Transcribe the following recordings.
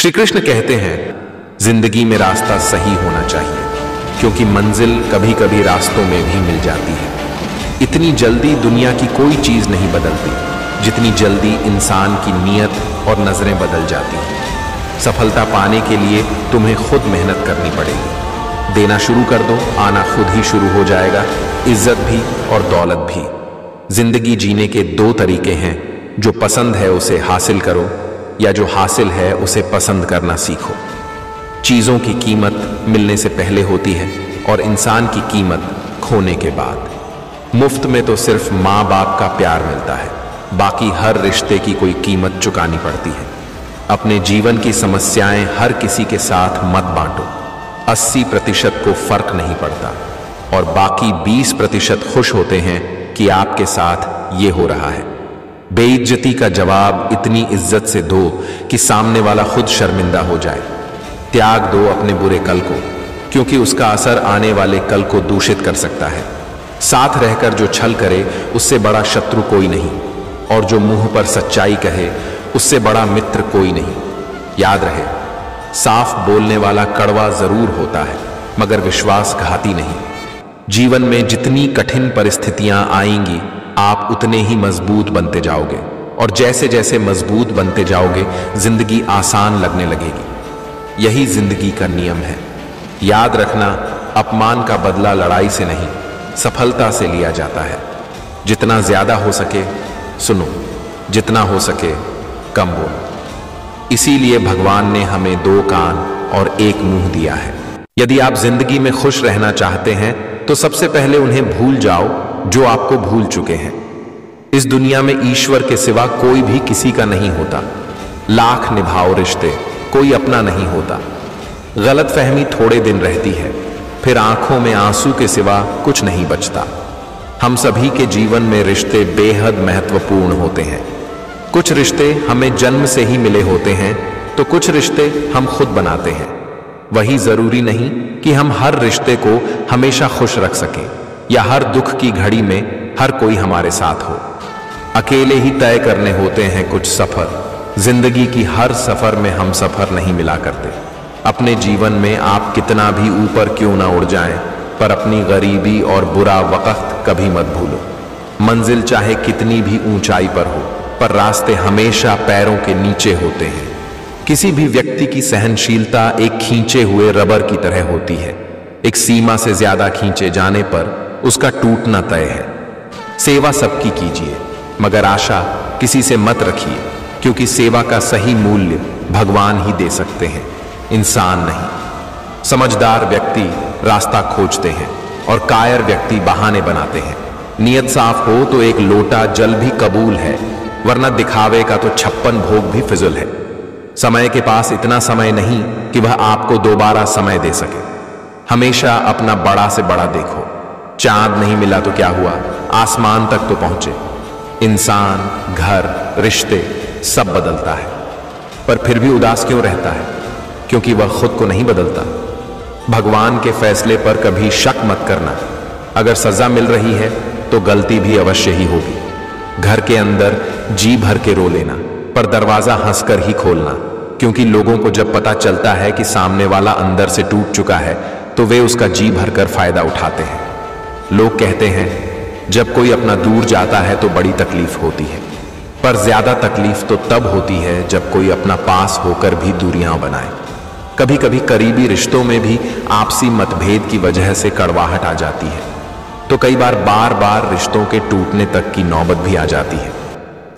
श्री कृष्ण कहते हैं, जिंदगी में रास्ता सही होना चाहिए, क्योंकि मंजिल कभी कभी रास्तों में भी मिल जाती है। इतनी जल्दी दुनिया की कोई चीज नहीं बदलती जितनी जल्दी इंसान की नीयत और नजरें बदल जाती हैं। सफलता पाने के लिए तुम्हें खुद मेहनत करनी पड़ेगी। देना शुरू कर दो, आना खुद ही शुरू हो जाएगा, इज्जत भी और दौलत भी। जिंदगी जीने के दो तरीके हैं, जो पसंद है उसे हासिल करो, या जो हासिल है उसे पसंद करना सीखो। चीजों की कीमत मिलने से पहले होती है और इंसान की कीमत खोने के बाद। मुफ्त में तो सिर्फ माँ बाप का प्यार मिलता है, बाकी हर रिश्ते की कोई कीमत चुकानी पड़ती है। अपने जीवन की समस्याएं हर किसी के साथ मत बांटो। 80% को फर्क नहीं पड़ता और बाकी 20% खुश होते हैं कि आपके साथ ये हो रहा है। बेइज्जती का जवाब इतनी इज्जत से दो कि सामने वाला खुद शर्मिंदा हो जाए। त्याग दो अपने बुरे कल को, क्योंकि उसका असर आने वाले कल को दूषित कर सकता है। साथ रहकर जो छल करे उससे बड़ा शत्रु कोई नहीं, और जो मुंह पर सच्चाई कहे उससे बड़ा मित्र कोई नहीं। याद रहे, साफ बोलने वाला कड़वा जरूर होता है, मगर विश्वासघाती नहीं। जीवन में जितनी कठिन परिस्थितियां आएंगी, आप उतने ही मजबूत बनते जाओगे, और जैसे जैसे मजबूत बनते जाओगे जिंदगी आसान लगने लगेगी। यही जिंदगी का नियम है। याद रखना, अपमान का बदला लड़ाई से नहीं, सफलता से लिया जाता है। जितना ज्यादा हो सके सुनो, जितना हो सके कम बोलो। इसीलिए भगवान ने हमें 2 कान और 1 मुंह दिया है। यदि आप जिंदगी में खुश रहना चाहते हैं तो सबसे पहले उन्हें भूल जाओ जो आपको भूल चुके हैं। इस दुनिया में ईश्वर के सिवा कोई भी किसी का नहीं होता। लाख निभाओ रिश्ते, कोई अपना नहीं होता। गलतफहमी थोड़े दिन रहती है, फिर आंखों में आंसू के सिवा कुछ नहीं बचता। हम सभी के जीवन में रिश्ते बेहद महत्वपूर्ण होते हैं। कुछ रिश्ते हमें जन्म से ही मिले होते हैं, तो कुछ रिश्ते हम खुद बनाते हैं। वही जरूरी नहीं कि हम हर रिश्ते को हमेशा खुश रख सकें, या हर दुख की घड़ी में हर कोई हमारे साथ हो। अकेले ही तय करने होते हैं कुछ सफर। जिंदगी की हर सफर में हम सफर नहीं मिला करते। अपने जीवन में आप कितना भी ऊपर क्यों ना उड़ जाएं, पर अपनी गरीबी और बुरा वक्त कभी मत भूलो। मंजिल चाहे कितनी भी ऊंचाई पर हो, पर रास्ते हमेशा पैरों के नीचे होते हैं। किसी भी व्यक्ति की सहनशीलता एक खींचे हुए रबर की तरह होती है। एक सीमा से ज्यादा खींचे जाने पर उसका टूटना तय है। सेवा सबकी कीजिए, मगर आशा किसी से मत रखिए, क्योंकि सेवा का सही मूल्य भगवान ही दे सकते हैं, इंसान नहीं। समझदार व्यक्ति रास्ता खोजते हैं और कायर व्यक्ति बहाने बनाते हैं। नियत साफ हो तो एक लोटा जल भी कबूल है, वरना दिखावे का तो 56 भोग भी फिजुल है। समय के पास इतना समय नहीं कि वह आपको दोबारा समय दे सके। हमेशा अपना बड़ा से बड़ा देखो। चांद नहीं मिला तो क्या हुआ, आसमान तक तो पहुंचे। इंसान, घर, रिश्ते सब बदलता है, पर फिर भी उदास क्यों रहता है? क्योंकि वह खुद को नहीं बदलता। भगवान के फैसले पर कभी शक मत करना। अगर सजा मिल रही है तो गलती भी अवश्य ही होगी। घर के अंदर जी भर के रो लेना, पर दरवाजा हंसकर ही खोलना, क्योंकि लोगों को जब पता चलता है कि सामने वाला अंदर से टूट चुका है तो वे उसका जी भरकर फायदा उठाते हैं। लोग कहते हैं जब कोई अपना दूर जाता है तो बड़ी तकलीफ होती है, पर ज्यादा तकलीफ तो तब होती है जब कोई अपना पास होकर भी दूरियां बनाए। कभी कभी करीबी रिश्तों में भी आपसी मतभेद की वजह से कड़वाहट आ जाती है, तो कई बार बार बार रिश्तों के टूटने तक की नौबत भी आ जाती है।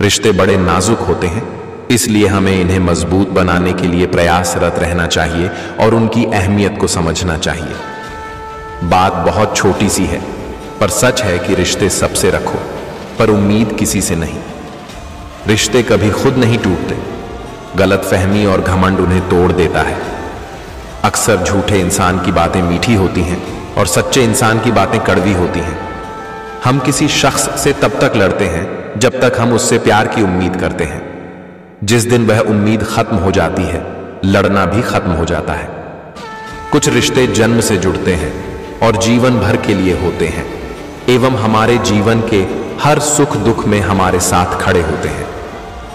रिश्ते बड़े नाजुक होते हैं, इसलिए हमें इन्हें मजबूत बनाने के लिए प्रयासरत रहना चाहिए और उनकी अहमियत को समझना चाहिए। बात बहुत छोटी सी है, पर सच है कि रिश्ते सबसे रखो, पर उम्मीद किसी से नहीं। रिश्ते कभी खुद नहीं टूटते, गलतफहमी और घमंड उन्हें तोड़ देता है। अक्सर झूठे इंसान की बातें मीठी होती हैं और सच्चे इंसान की बातें कड़वी होती हैं। हम किसी शख्स से तब तक लड़ते हैं जब तक हम उससे प्यार की उम्मीद करते हैं। जिस दिन वह उम्मीद खत्म हो जाती है, लड़ना भी खत्म हो जाता है। कुछ रिश्ते जन्म से जुड़ते हैं और जीवन भर के लिए होते हैं, एवं हमारे जीवन के हर सुख दुख में हमारे साथ खड़े होते हैं।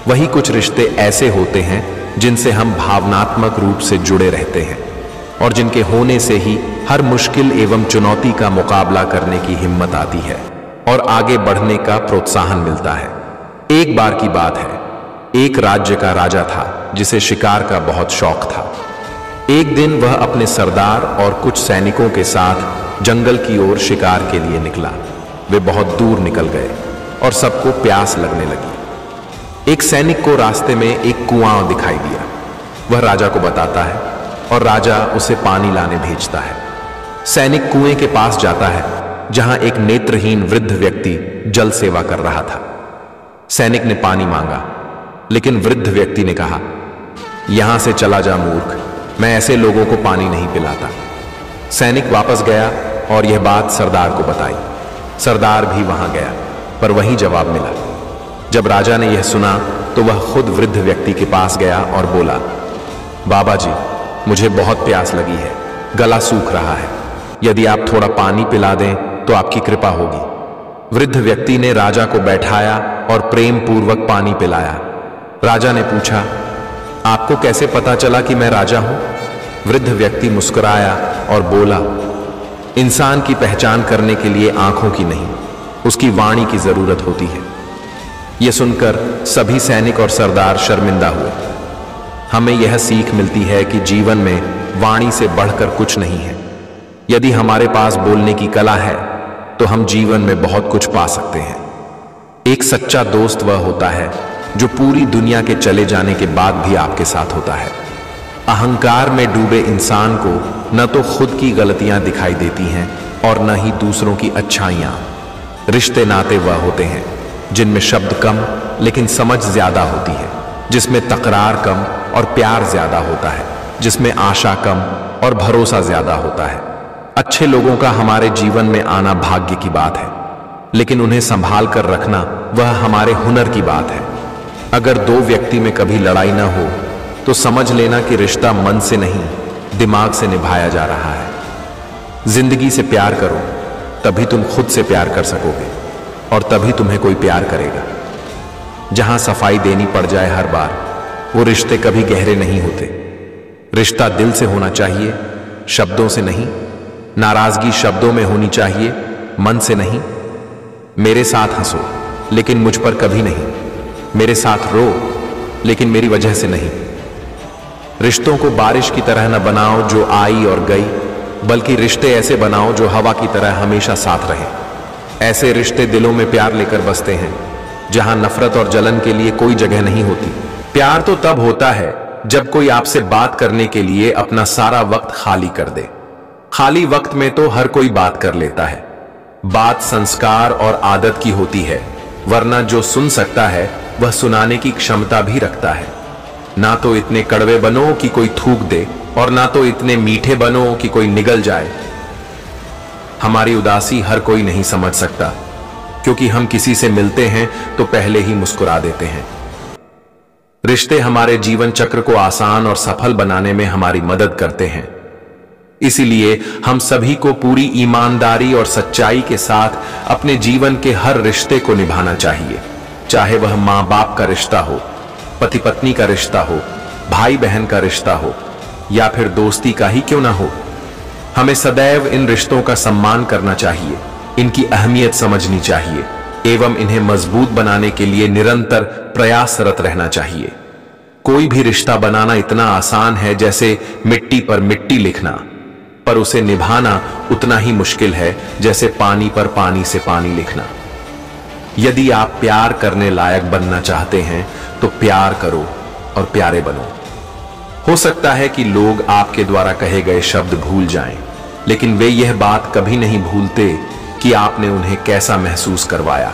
वही कुछ रिश्ते ऐसे होते हैं जिनसे हम भावनात्मक रूप से जुड़े रहते हैं और जिनके होने से ही हर मुश्किल एवं चुनौती का मुकाबला करने की हिम्मत आती है और आगे बढ़ने का प्रोत्साहन मिलता है। एक बार की बात है, एक राज्य का राजा था जिसे शिकार का बहुत शौक था। एक दिन वह अपने सरदार और कुछ सैनिकों के साथ जंगल की ओर शिकार के लिए निकला। वे बहुत दूर निकल गए और सबको प्यास लगने लगी। एक सैनिक को रास्ते में एक कुआं दिखाई दिया। वह राजा को बताता है और राजा उसे पानी लाने भेजता है। सैनिक कुएं के पास जाता है जहां एक नेत्रहीन वृद्ध व्यक्ति जल सेवा कर रहा था। सैनिक ने पानी मांगा, लेकिन वृद्ध व्यक्ति ने कहा, यहां से चला जा मूर्ख, मैं ऐसे लोगों को पानी नहीं पिलाता। सैनिक वापस गया और यह बात सरदार को बताई। सरदार भी वहां गया, पर वही जवाब मिला। जब राजा ने यह सुना तो वह खुद वृद्ध व्यक्ति के पास गया और बोला, बाबा जी, मुझे बहुत प्यास लगी है, गला सूख रहा है, यदि आप थोड़ा पानी पिला दें तो आपकी कृपा होगी। वृद्ध व्यक्ति ने राजा को बैठाया और प्रेम पूर्वक पानी पिलाया। राजा ने पूछा, आपको कैसे पता चला कि मैं राजा हूं? वृद्ध व्यक्ति मुस्कुराया और बोला, इंसान की पहचान करने के लिए आंखों की नहीं, उसकी वाणी की जरूरत होती है। यह सुनकर सभी सैनिक और सरदार शर्मिंदा हुए। हमें यह सीख मिलती है कि जीवन में वाणी से बढ़कर कुछ नहीं है। यदि हमारे पास बोलने की कला है तो हम जीवन में बहुत कुछ पा सकते हैं। एक सच्चा दोस्त वह होता है जो पूरी दुनिया के चले जाने के बाद भी आपके साथ होता है। अहंकार में डूबे इंसान को न तो खुद की गलतियां दिखाई देती हैं और न ही दूसरों की अच्छाइयां। रिश्ते नाते वह होते हैं जिनमें शब्द कम लेकिन समझ ज्यादा होती है, जिसमें तकरार कम और प्यार ज्यादा होता है, जिसमें आशा कम और भरोसा ज्यादा होता है। अच्छे लोगों का हमारे जीवन में आना भाग्य की बात है, लेकिन उन्हें संभाल कर रखना वह हमारे हुनर की बात है। अगर दो व्यक्ति में कभी लड़ाई ना हो तो समझ लेना कि रिश्ता मन से नहीं, दिमाग से निभाया जा रहा है। जिंदगी से प्यार करो, तभी तुम खुद से प्यार कर सकोगे और तभी तुम्हें कोई प्यार करेगा। जहां सफाई देनी पड़ जाए हर बार, वो रिश्ते कभी गहरे नहीं होते। रिश्ता दिल से होना चाहिए, शब्दों से नहीं। नाराजगी शब्दों में होनी चाहिए, मन से नहीं। मेरे साथ हंसो लेकिन मुझ पर कभी नहीं। मेरे साथ रो लेकिन मेरी वजह से नहीं। रिश्तों को बारिश की तरह न बनाओ जो आई और गई, बल्कि रिश्ते ऐसे बनाओ जो हवा की तरह हमेशा साथ रहे। ऐसे रिश्ते दिलों में प्यार लेकर बसते हैं, जहां नफरत और जलन के लिए कोई जगह नहीं होती। प्यार तो तब होता है जब कोई आपसे बात करने के लिए अपना सारा वक्त खाली कर दे। खाली वक्त में तो हर कोई बात कर लेता है। बात संस्कार और आदत की होती है, वरना जो सुन सकता है वह सुनाने की क्षमता भी रखता है। ना तो इतने कड़वे बनो कि कोई थूक दे और ना तो इतने मीठे बनो कि कोई निगल जाए। हमारी उदासी हर कोई नहीं समझ सकता, क्योंकि हम किसी से मिलते हैं तो पहले ही मुस्कुरा देते हैं। रिश्ते हमारे जीवन चक्र को आसान और सफल बनाने में हमारी मदद करते हैं। इसीलिए हम सभी को पूरी ईमानदारी और सच्चाई के साथ अपने जीवन के हर रिश्ते को निभाना चाहिए, चाहे वह मां बाप का रिश्ता हो, पति पत्नी का रिश्ता हो, भाई बहन का रिश्ता हो या फिर दोस्ती का ही क्यों ना हो। हमें सदैव इन रिश्तों का सम्मान करना चाहिए, इनकी अहमियत समझनी चाहिए एवं इन्हें मजबूत बनाने के लिए निरंतर प्रयासरत रहना चाहिए। कोई भी रिश्ता बनाना इतना आसान है जैसे मिट्टी पर मिट्टी लिखना, पर उसे निभाना उतना ही मुश्किल है जैसे पानी पर पानी से पानी लिखना। यदि आप प्यार करने लायक बनना चाहते हैं तो प्यार करो और प्यारे बनो। हो सकता है कि लोग आपके द्वारा कहे गए शब्द भूल जाएं, लेकिन वे यह बात कभी नहीं भूलते कि आपने उन्हें कैसा महसूस करवाया।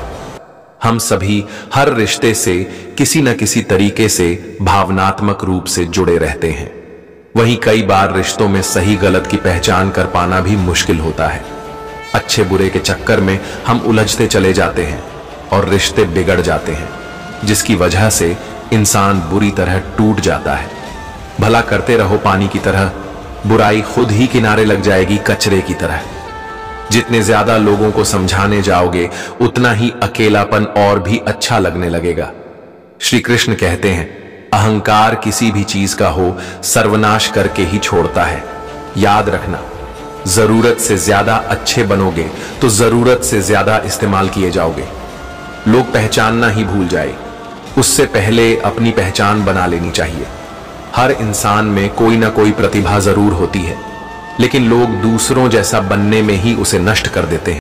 हम सभी हर रिश्ते से किसी न किसी तरीके से भावनात्मक रूप से जुड़े रहते हैं। वहीं कई बार रिश्तों में सही गलत की पहचान कर पाना भी मुश्किल होता है। अच्छे बुरे के चक्कर में हम उलझते चले जाते हैं और रिश्ते बिगड़ जाते हैं, जिसकी वजह से इंसान बुरी तरह टूट जाता है। भला करते रहो पानी की तरह, बुराई खुद ही किनारे लग जाएगी कचरे की तरह। जितने ज्यादा लोगों को समझाने जाओगे उतना ही अकेलापन और भी अच्छा लगने लगेगा। श्री कृष्ण कहते हैं, अहंकार किसी भी चीज का हो सर्वनाश करके ही छोड़ता है। याद रखना, जरूरत से ज्यादा अच्छे बनोगे तो जरूरत से ज्यादा इस्तेमाल किए जाओगे। लोग पहचानना ही भूल जाए, उससे पहले अपनी पहचान बना लेनी चाहिए। हर इंसान में कोई ना कोई प्रतिभा जरूर होती है, लेकिन लोग दूसरों जैसा बनने में ही उसे नष्ट कर देते हैं।